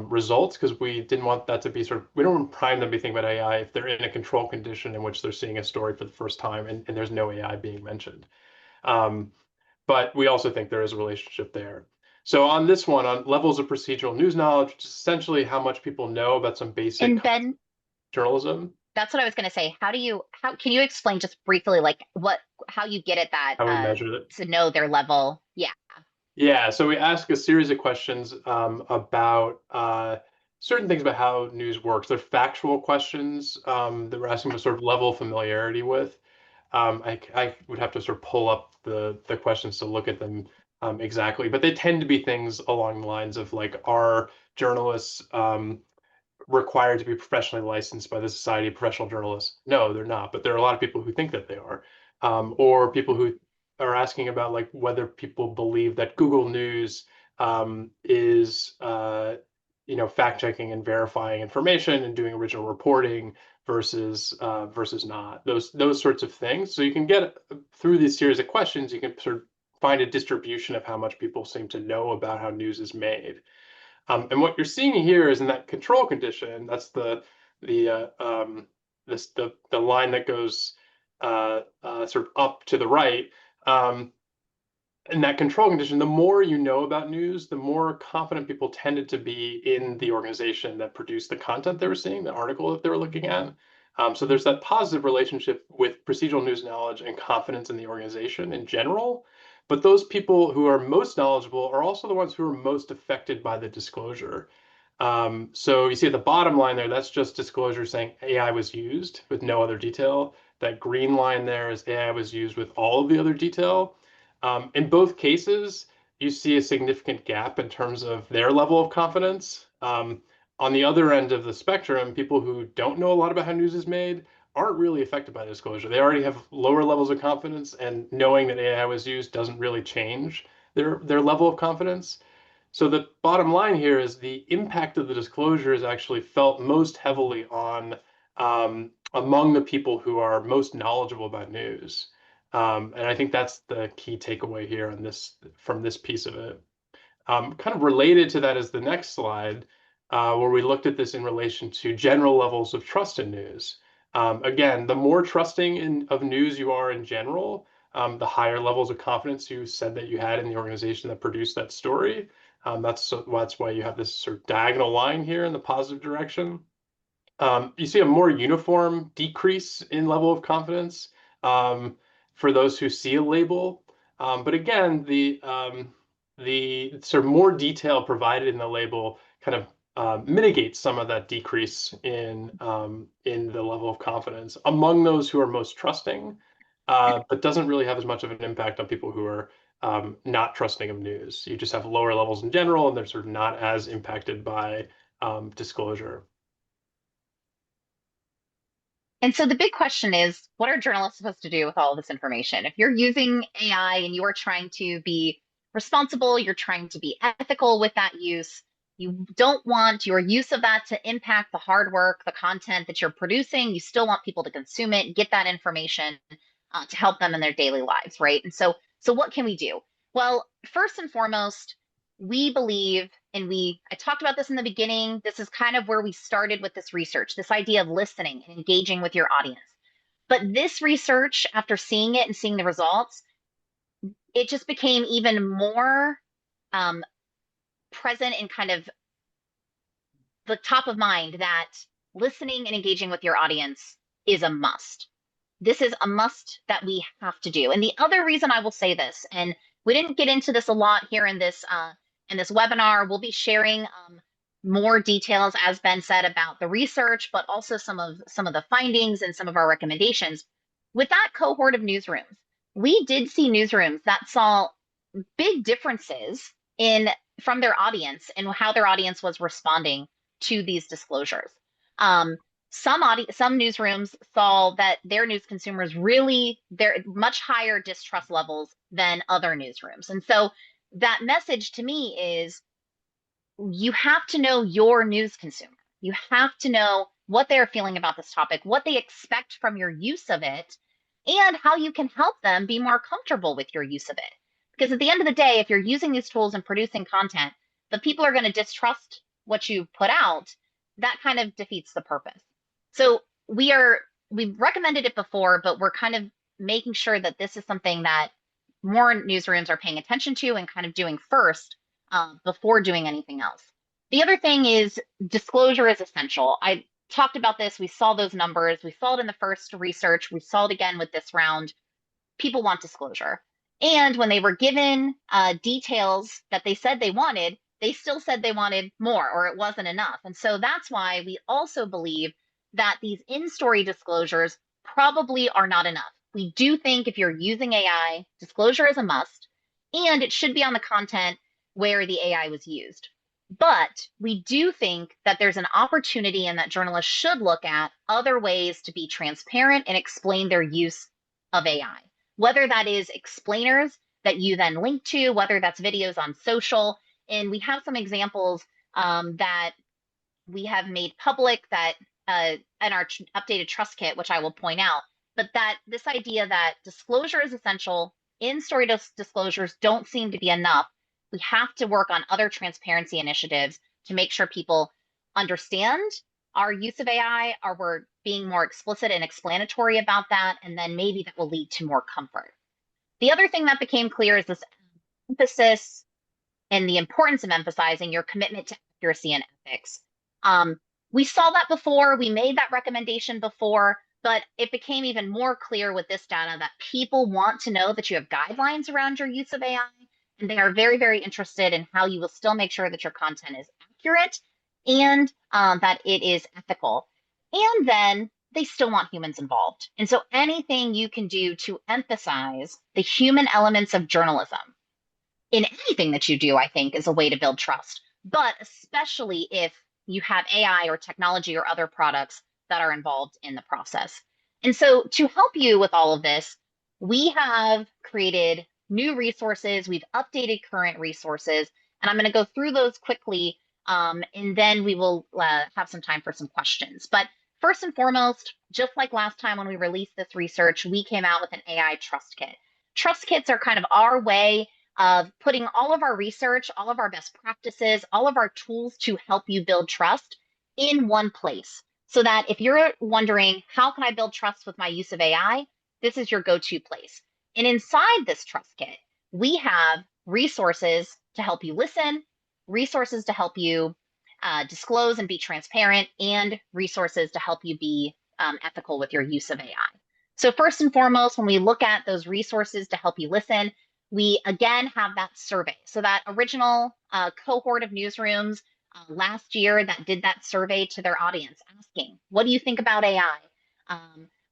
results, because we didn't want that to be we don't want to prime them to be thinking about AI if they're in a control condition in which they're seeing a story for the first time and there's no AI being mentioned. But we also think there is a relationship there. So on this one, on levels of procedural news knowledge, which is essentially how much people know about some basic And Ben, journalism. That's what I was going to say. How can you explain just briefly, like how you get at that, How we measure it. to know their level? Yeah. Yeah, so we ask a series of questions about certain things about how news works. They're factual questions that we're asking for sort of level of familiarity with. I would have to sort of pull up the questions to look at them exactly, but they tend to be things along the lines of like, are journalists required to be professionally licensed by the Society of Professional Journalists? No, they're not, but there are a lot of people who think that they are. Or people who are asking about like whether people believe that Google News is fact checking and verifying information and doing original reporting versus not. Those sorts of things. So you can get through these series of questions, you can sort of find a distribution of how much people seem to know about how news is made. And what you're seeing here is in that control condition, that's the the line that goes sort of up to the right. In that control condition, the more you know about news, the more confident people tended to be in the organization that produced the content they were seeing, the article that they were looking at. So there's that positive relationship with procedural news knowledge and confidence in the organization in general. But those people who are most knowledgeable are also the ones who are most affected by the disclosure. So you see at the bottom line there, that's just disclosure saying AI was used with no other detail. That green line there is AI was used with all of the other detail. In both cases, you see a significant gap in terms of their level of confidence. On the other end of the spectrum, people who don't know a lot about how news is made aren't really affected by disclosure. They already have lower levels of confidence, and knowing that AI was used doesn't really change their level of confidence. So the bottom line here is the impact of the disclosure is actually felt most heavily on among the people who are most knowledgeable about news. And I think that's the key takeaway here on from this piece of it. Kind of related to that is the next slide, where we looked at this in relation to general levels of trust in news. Again, the more trusting of news you are in general, the higher levels of confidence you said that you had in the organization that produced that story. That's why you have this sort of diagonal line here in the positive direction. You see a more uniform decrease in level of confidence for those who see a label. But again, the sort of more detail provided in the label kind of mitigates some of that decrease in the level of confidence among those who are most trusting, but doesn't really have as much of an impact on people who are not trusting of news. You just have lower levels in general, and they're sort of not as impacted by disclosure. And so the big question is, what are journalists supposed to do with all of this information? If you're using AI and you are trying to be responsible, you're trying to be ethical with that use, you don't want your use of that to impact the hard work, the content that you're producing. You still want people to consume it, get that information to help them in their daily lives, right? And so what can we do? Well, first and foremost, we believe, and I talked about this in the beginning, this is kind of where we started with this research, this idea of listening and engaging with your audience. But this research, after seeing it and seeing the results, it just became even more present in kind of the top of mind that listening and engaging with your audience is a must. This is a must that we have to do. And the other reason I will say this, and we didn't get into this a lot here in this webinar, we'll be sharing more details, as Ben said, about the research, but also some of the findings and some of our recommendations. With that cohort of newsrooms, we did see newsrooms that saw big differences from their audience and how their audience was responding to these disclosures. Some newsrooms saw that their news consumers they're much higher distrust levels than other newsrooms. And so that message to me is, you have to know your news consumer. You have to know what they're feeling about this topic, what they expect from your use of it, and how you can help them be more comfortable with your use of it. Because at the end of the day, if you're using these tools and producing content, but people are going to distrust what you put out, that kind of defeats the purpose. So we've recommended it before, but we're kind of making sure that this is something that more newsrooms are paying attention to and kind of doing first before doing anything else. The other thing is disclosure is essential. talked about this. We saw those numbers. We saw it in the first research. We saw it again with this round. People want disclosure. And when they were given details that they said they wanted, they still said they wanted more or it wasn't enough. And so that's why we also believe that these in-story disclosures probably are not enough. We do think if you're using AI, disclosure is a must, and it should be on the content where the AI was used. But we do think that there's an opportunity and that journalists should look at other ways to be transparent and explain their use of AI, whether that is explainers that you then link to, whether that's videos on social. And we have some examples that we have made public that in our updated trust kit, which I will point out, but that this idea that disclosure is essential, in-story disclosures don't seem to be enough. We have to work on other transparency initiatives to make sure people understand our use of AI, or we're being more explicit and explanatory about that, and then maybe that will lead to more comfort. The other thing that became clear is this emphasis and the importance of emphasizing your commitment to accuracy and ethics. We saw that before, we made that recommendation before, but it became even more clear with this data that people want to know that you have guidelines around your use of AI, and they are very, very interested in how you will still make sure that your content is accurate and that it is ethical. And then they still want humans involved. And so anything you can do to emphasize the human elements of journalism in anything that you do, I think, is a way to build trust, but especially if you have AI or technology or other products that are involved in the process. And so to help you with all of this, we have created new resources, we've updated current resources, and I'm going to go through those quickly, and then we will have some time for some questions. But first and foremost, just like last time when we released this research, we came out with an AI trust kit. Trust kits are kind of our way of putting all of our research, all of our best practices, all of our tools to help you build trust in one place. So that if you're wondering, how can I build trust with my use of AI? This is your go-to place. And inside this trust kit, we have resources to help you listen, resources to help you disclose and be transparent, and resources to help you be ethical with your use of AI. So first and foremost, when we look at those resources to help you listen, we again have that survey. So that original cohort of newsrooms last year that did that survey to their audience asking, what do you think about AI?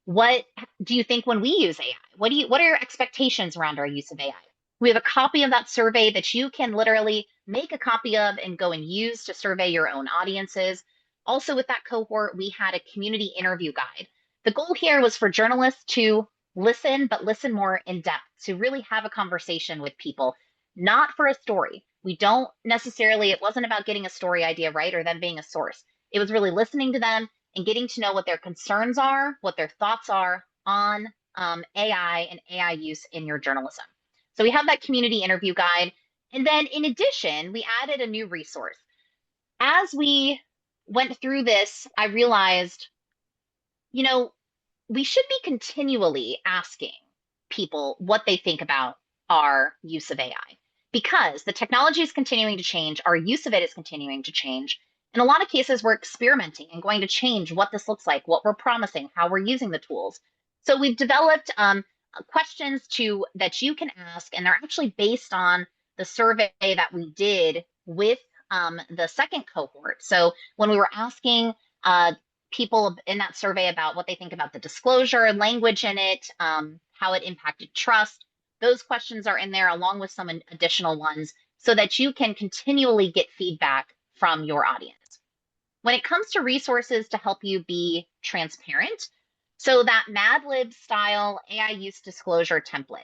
What do you think when we use AI? What are your expectations around our use of AI? We have a copy of that survey that you can literally make a copy of and go and use to survey your own audiences. Also with that cohort, we had a community interview guide. The goal here was for journalists to listen, but listen more in depth, to really have a conversation with people, not for a story. We don't necessarily, it wasn't about getting a story idea right or them being a source. It was really listening to them and getting to know what their concerns are, what their thoughts are on AI and AI use in your journalism. So we have that community interview guide. And then in addition, we added a new resource. As we went through this, I realized, we should be continually asking people what they think about our use of AI, because the technology is continuing to change, our use of it is continuing to change. In a lot of cases, we're experimenting and going to change what this looks like, what we're promising, how we're using the tools. So we've developed questions that you can ask, and they're actually based on the survey that we did with the second cohort. So when we were asking people in that survey about what they think about the disclosure, language in it, how it impacted trust, those questions are in there along with some additional ones so that you can continually get feedback from your audience. When it comes to resources to help you be transparent, so that Mad Lib style AI use disclosure template,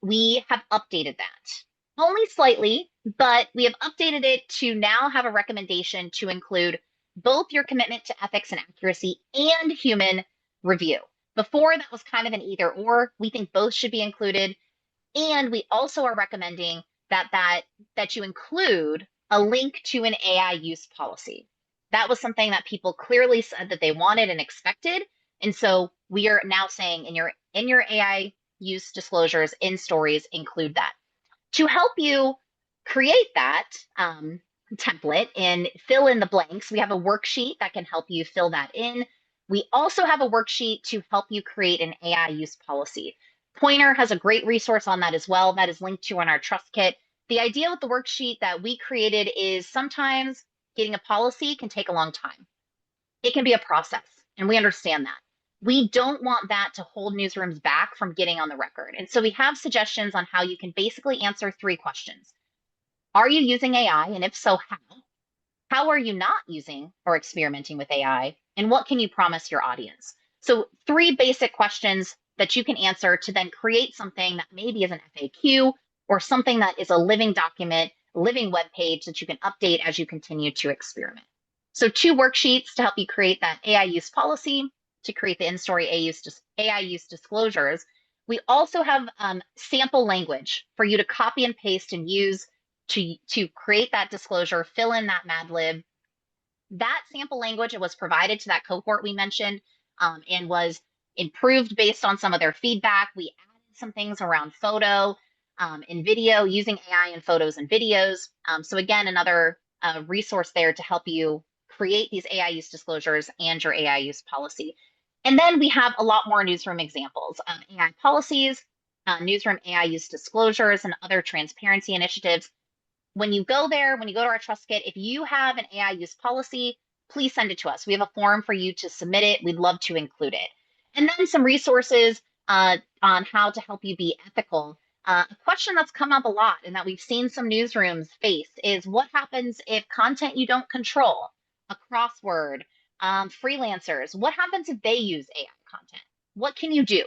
we have updated that. Only slightly, but we have updated it to now have a recommendation to include both your commitment to ethics and accuracy and human review. Before, that was kind of an either or. We think both should be included. And we also are recommending that you include a link to an AI use policy. That was something that people clearly said that they wanted and expected. And so we are now saying in your AI use disclosures, in stories, include that. To help you create that, template and fill in the blanks. We have a worksheet that can help you fill that in. We also have a worksheet to help you create an AI use policy. Pointer has a great resource on that as well. That is linked to on our Trust Kit. The idea with the worksheet that we created is sometimes getting a policy can take a long time. It can be a process, and we understand that. We don't want that to hold newsrooms back from getting on the record. And so we have suggestions on how you can basically answer 3 questions. Are you using AI? And if so, how? How are you not using or experimenting with AI? And what can you promise your audience? So 3 basic questions that you can answer to then create something that maybe is an FAQ or something that is a living document, living web page that you can update as you continue to experiment. So 2 worksheets to help you create that AI use policy, to create the in-story AI use disclosures. We also have sample language for you to copy and paste and use to create that disclosure, fill in that Mad Lib. That sample language, it was provided to that cohort we mentioned and was improved based on some of their feedback. We added some things around photo and video, using AI in photos and videos. So again, another resource there to help you create these AI use disclosures and your AI use policy. And then we have a lot more newsroom examples of AI policies, newsroom AI use disclosures, and other transparency initiatives. When you go there, when you go to our Trust Kit, if you have an AI use policy, please send it to us. We have a form for you to submit it. We'd love to include it. And then some resources on how to help you be ethical. A question that's come up a lot and that we've seen some newsrooms face is what happens if content you don't control, a crossword, freelancers, what happens if they use AI content? What can you do?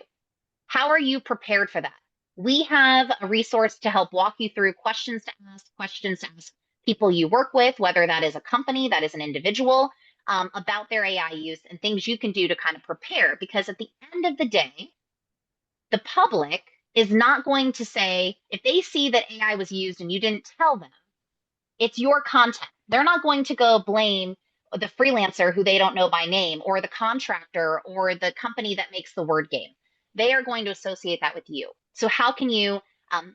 How are you prepared for that? We have a resource to help walk you through questions to ask people you work with, whether that is a company, that is an individual, about their AI use and things you can do to kind of prepare. Because at the end of the day, the public is not going to say, if they see that AI was used and you didn't tell them, it's your content. They're not going to go blame the freelancer who they don't know by name or the contractor or the company that makes the word game. They are going to associate that with you. So how can you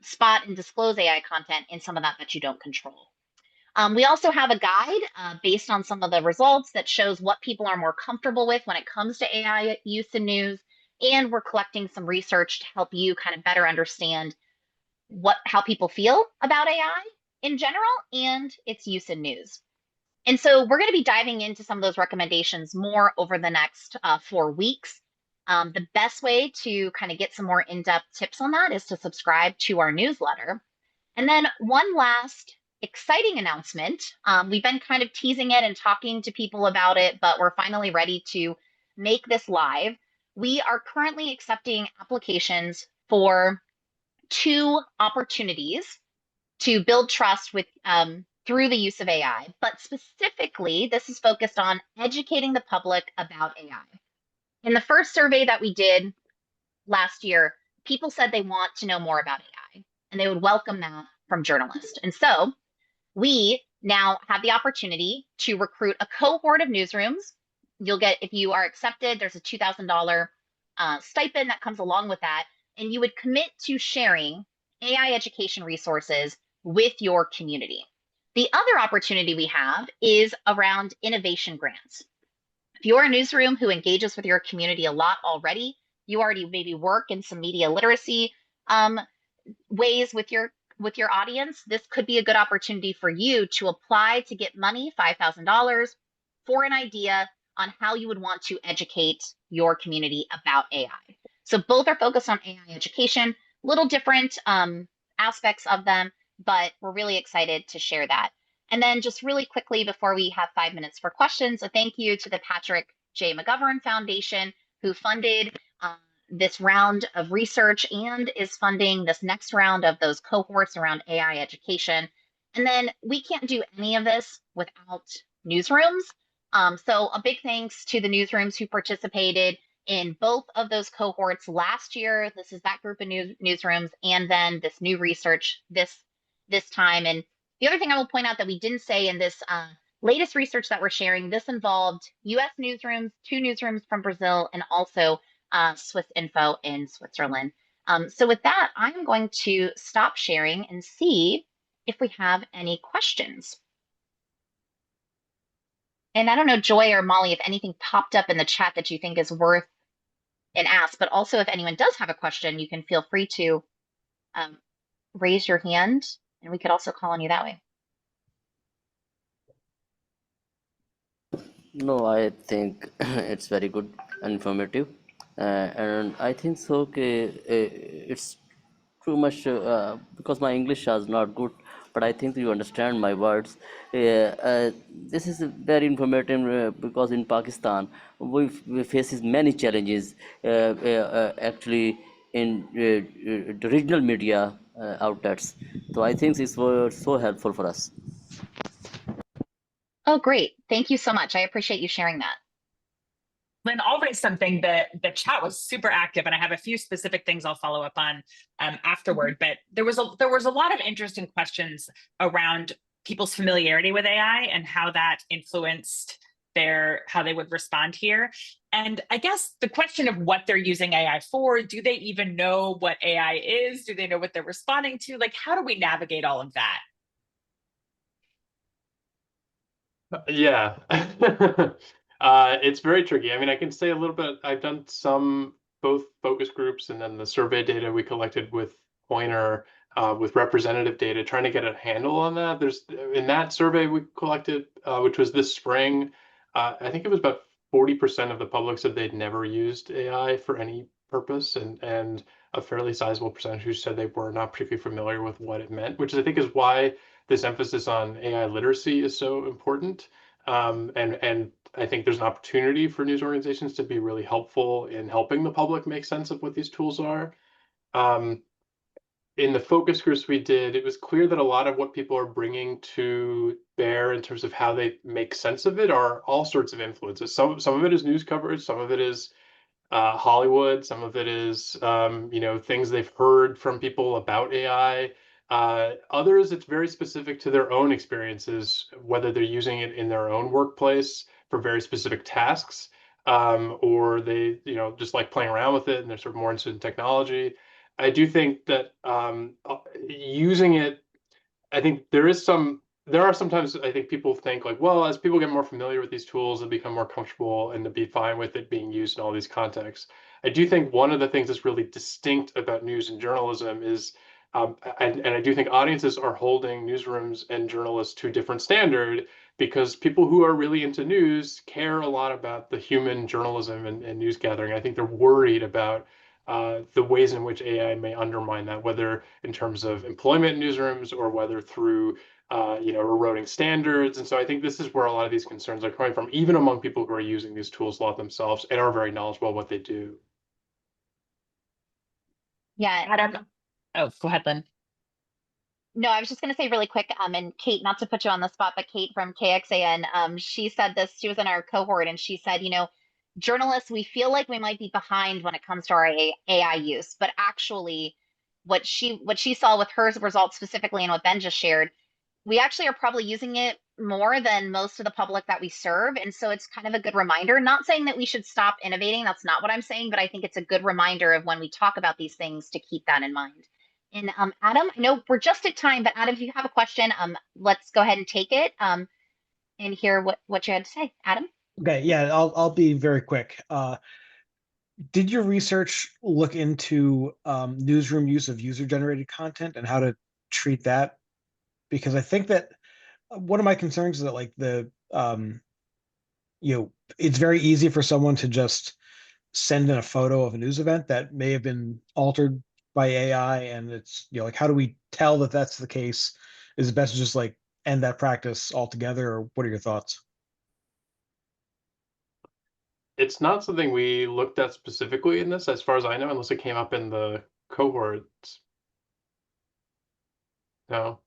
spot and disclose AI content in some of that you don't control? We also have a guide based on some of the results that shows what people are more comfortable with when it comes to AI use in news. And we're collecting some research to help you kind of better understand how people feel about AI in general and its use in news. And so we're going to be diving into some of those recommendations more over the next 4 weeks. The best way to kind of get some more in-depth tips on that is to subscribe to our newsletter. And then one last exciting announcement. We've been kind of teasing it and talking to people about it, but we're finally ready to make this live. We are currently accepting applications for 2 opportunities to build trust with through the use of AI, but specifically, this is focused on educating the public about AI. In the first survey that we did last year, people said they want to know more about AI and they would welcome that from journalists. And so we now have the opportunity to recruit a cohort of newsrooms. You'll get, if you are accepted, there's a $2,000 stipend that comes along with that. And you would commit to sharing AI education resources with your community. The other opportunity we have is around innovation grants. If you're a newsroom who engages with your community a lot already, you already maybe work in some media literacy ways with your audience, this could be a good opportunity for you to apply to get money, $5,000, for an idea on how you would want to educate your community about AI. So both are focused on AI education, little different aspects of them, but we're really excited to share that. And then just really quickly before we have 5 minutes for questions, a thank you to the Patrick J. McGovern Foundation, who funded this round of research and is funding this next round of those cohorts around AI education. And then we can't do any of this without newsrooms. So a big thanks to the newsrooms who participated in both of those cohorts last year. This is that group of newsrooms, and then this new research this time. And the other thing I will point out that we didn't say in this latest research that we're sharing, this involved US newsrooms, 2 newsrooms from Brazil, and also Swiss Info in Switzerland. So with that, I'm going to stop sharing and see if we have any questions. And I don't know, Joy or Molly, if anything popped up in the chat that you think is worth an ask, but also if anyone does have a question, you can feel free to um, raise your hand and we could also call on you that way. No, I think it's very good and informative, and I think so. Okay, it's too much because my English is not good, but I think you understand my words. This is very informative because in Pakistan we faces many challenges. Actually, in the regional media outlets, so I think this was so helpful for us. Oh, great. Thank you so much. I appreciate you sharing that. Lynn, I'll raise something. The chat was super active, and I have a few specific things I'll follow up on afterward. But there was a lot of interesting questions around people's familiarity with AI and how that influenced how they would respond here. And I guess the question of what they're using AI for, do they even know what AI is? Do they know what they're responding to? Like, how do we navigate all of that? Yeah. It's very tricky. I mean, I can say a little bit. I've done some both focus groups and then the survey data we collected with Pointer with representative data, trying to get a handle on that. There's in that survey we collected, which was this spring, I think it was about 40% of the public said they'd never used AI for any purpose, and a fairly sizable percentage who said they were not particularly familiar with what it meant, which I think is why this emphasis on AI literacy is so important. And I think there's an opportunity for news organizations to be really helpful in helping the public make sense of what these tools are. In the focus groups we did, it was clear that a lot of what people are bringing to bear in terms of how they make sense of it are all sorts of influences. Some of it is news coverage, some of it is Hollywood. Some of it is, things they've heard from people about AI. Others, it's very specific to their own experiences, whether they're using it in their own workplace for very specific tasks, or they, just like playing around with it and they're sort of more interested in technology. I do think that using it, I think there are sometimes I think people think like, well, as people get more familiar with these tools and become more comfortable and to be fine with it being used in all these contexts. I do think one of the things that's really distinct about news and journalism is, and I do think audiences are holding newsrooms and journalists to a different standard because people who are really into news care a lot about the human journalism and news gathering. I think they're worried about the ways in which AI may undermine that, whether in terms of employment in newsrooms or whether through eroding standards. And so I think this is where a lot of these concerns are coming from, even among people who are using these tools a lot themselves and are very knowledgeable what they do. Yeah. Adam, oh, go ahead, Lynn. No, I was just going to say really quick, and Kate, not to put you on the spot, but Kate from KXAN, she said this, she was in our cohort and she said, journalists, we feel like we might be behind when it comes to our AI use, but actually what she saw with her results specifically and what Ben just shared, we actually are probably using it more than most of the public that we serve. And so it's kind of a good reminder, not saying that we should stop innovating. That's not what I'm saying, but I think it's a good reminder of when we talk about these things to keep that in mind. And Adam, I know we're just at time, but Adam, if you have a question, let's go ahead and take it and hear what you had to say. Adam? Okay, yeah, I'll be very quick. Did your research look into newsroom use of user-generated content and how to treat that? Because I think that one of my concerns is that like it's very easy for someone to just send in a photo of a news event that may have been altered by AI, and it's like how do we tell that that's the case? Is it best to just like end that practice altogether, or what are your thoughts? It's not something we looked at specifically in this, as far as I know, unless it came up in the cohorts. No.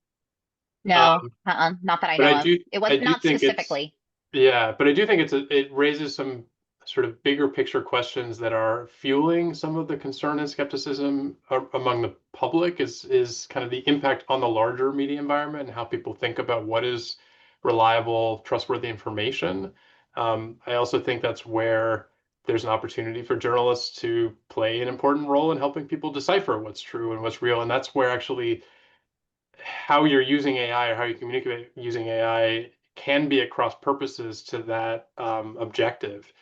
No, not that I But know of. It was I do not think specifically. yeah, but I do think it raises some sort of bigger picture questions that are fueling some of the concern and skepticism among the public is kind of the impact on the larger media environment and how people think about what is reliable, trustworthy information. I also think that's where there's an opportunity for journalists to play an important role in helping people decipher what's true and what's real. And that's where actually how you're using AI or how you communicate using AI can be at cross purposes to that objective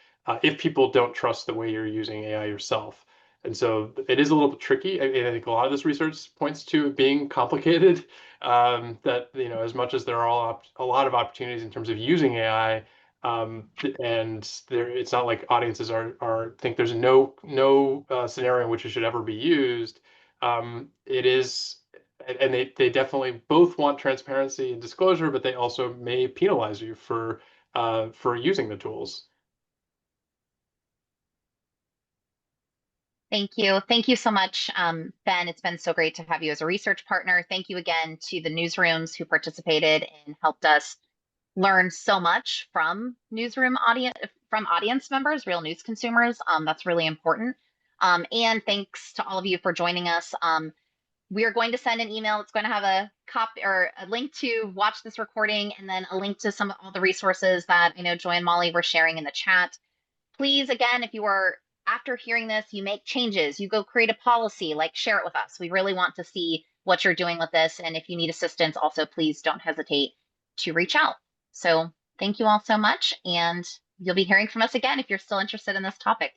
if people don't trust the way you're using AI yourself. And so it is a little bit tricky. I think a lot of this research points to it being complicated. That as much as there are a lot of opportunities in terms of using AI, and it's not like audiences are think there's no scenario in which it should ever be used. It is, and they definitely both want transparency and disclosure, but they also may penalize you for using the tools. Thank you. Thank you so much, Ben. It's been so great to have you as a research partner. Thank you again to the newsrooms who participated and helped us learn so much from audience members, real news consumers. That's really important. And thanks to all of you for joining us. We are going to send an email. It's going to have a copy or a link to watch this recording, and then a link to all the resources that I know Joy and Molly were sharing in the chat. Please, again, if you are, after hearing this, you make changes, you go create a policy, like share it with us. We really want to see what you're doing with this. And if you need assistance, also, please don't hesitate to reach out. So thank you all so much. And you'll be hearing from us again if you're still interested in this topic.